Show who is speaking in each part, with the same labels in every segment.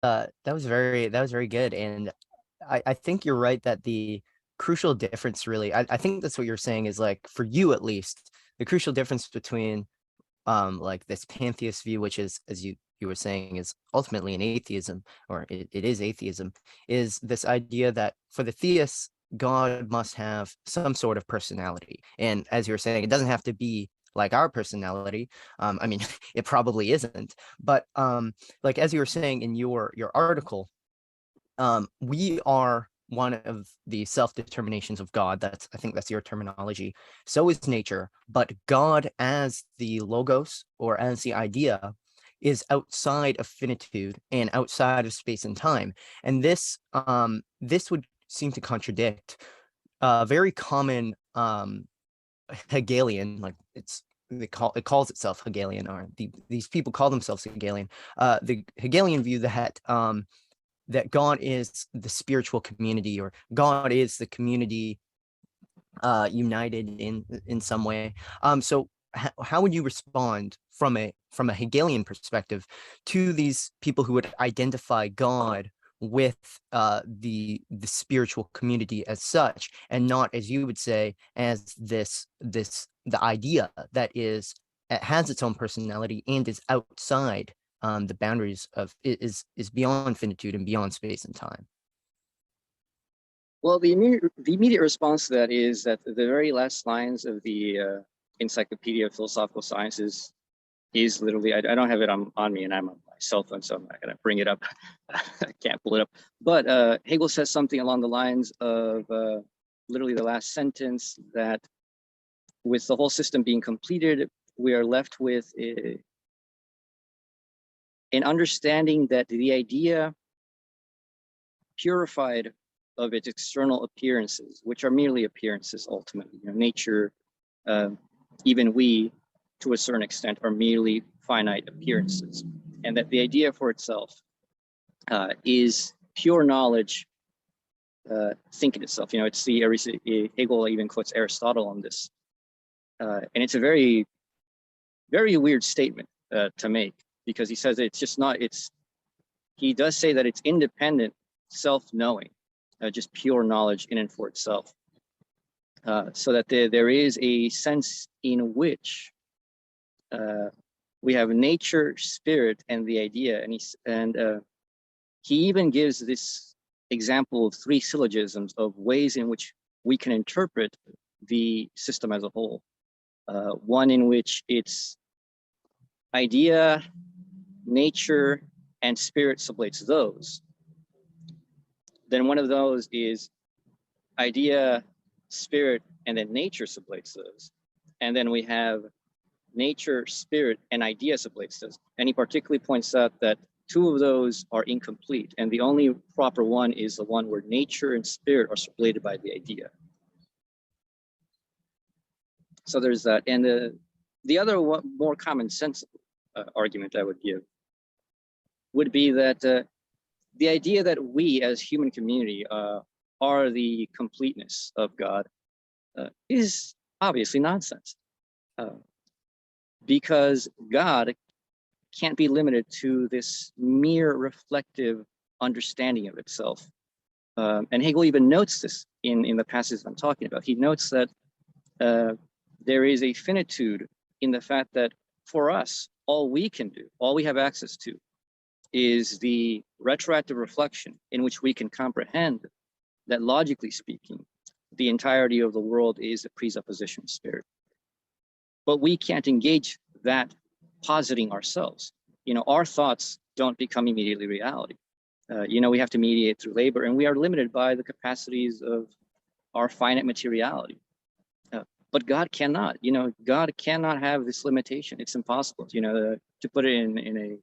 Speaker 1: that was very good. And I think you're right that the crucial difference really, I think that's what you're saying is like for you at least, the crucial difference between like this pantheist view, which is, as you were saying, is ultimately an atheism, or it is atheism, is this idea that for the theists, God must have some sort of personality. And as you were saying, it doesn't have to be like our personality. I mean, it probably isn't, but like as you were saying in your article, we are one of the self-determinations of God. I think that's your terminology. So is nature, but God as the logos or as the idea is outside of finitude and outside of space and time. And this would seem to contradict a very common Hegelian, like it calls itself Hegelian, or these people call themselves Hegelian. The Hegelian view that God is the spiritual community, or God is the community united in some way. So how would you respond from a Hegelian perspective to these people who would identify God with the spiritual community as such, and not, as you would say, as the idea that it has its own personality and is outside the boundaries of is beyond finitude and beyond space and time?
Speaker 2: Well, the immediate response to that is that the very last lines of the Encyclopedia of Philosophical Sciences is literally, I don't have it on me, and I'm on my cell phone, so I'm not going to bring it up. I can't pull it up. But Hegel says something along the lines of literally the last sentence, that with the whole system being completed, we are left with an understanding that the idea, purified of its external appearances, which are merely appearances ultimately, nature, even we, to a certain extent, are merely finite appearances, and that the idea for itself is pure knowledge, thinking itself. It's Hegel even quotes Aristotle on this, and it's a very, very weird statement to make, because he says it's just not. He does say that it's independent self-knowing, just pure knowledge in and for itself, so that there is a sense in which we have nature, spirit, and the idea. And he even gives this example of 3 syllogisms of ways in which we can interpret the system as a whole. One in which it's idea, nature, and spirit sublates those. Then one of those is idea, spirit, and then nature sublates those. And then we have nature, spirit, and idea sublates those. And he particularly points out that 2 of those are incomplete, and the only proper one is the one where nature and spirit are sublated by the idea. So there's that. And the other more common sense argument I would give would be that the idea that we as human community are the completeness of God is obviously nonsense, because God can't be limited to this mere reflective understanding of itself. And Hegel even notes this in the passage I'm talking about. He notes that there is a finitude in the fact that for us, all we can do, all we have access to, is the retroactive reflection in which we can comprehend that, logically speaking, the entirety of the world is a presupposition of spirit. But we can't engage that positing ourselves. Our thoughts don't become immediately reality. We have to mediate through labor, and we are limited by the capacities of our finite materiality. But God cannot. God cannot have this limitation. It's impossible. To put it in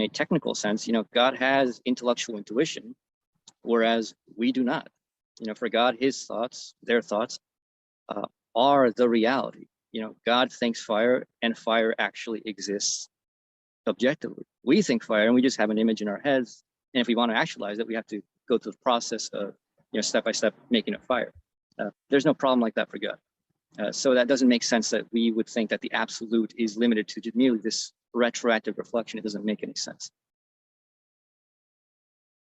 Speaker 2: a technical sense, God has intellectual intuition, whereas we do not. For God, his thoughts, their thoughts, are the reality. God thinks fire, and fire actually exists objectively. We think fire, and we just have an image in our heads. And if we want to actualize it, we have to go through the process of, step by step, making it fire. There's no problem like that for God. So that doesn't make sense that we would think that the absolute is limited to just merely this retroactive reflection. It doesn't make any sense.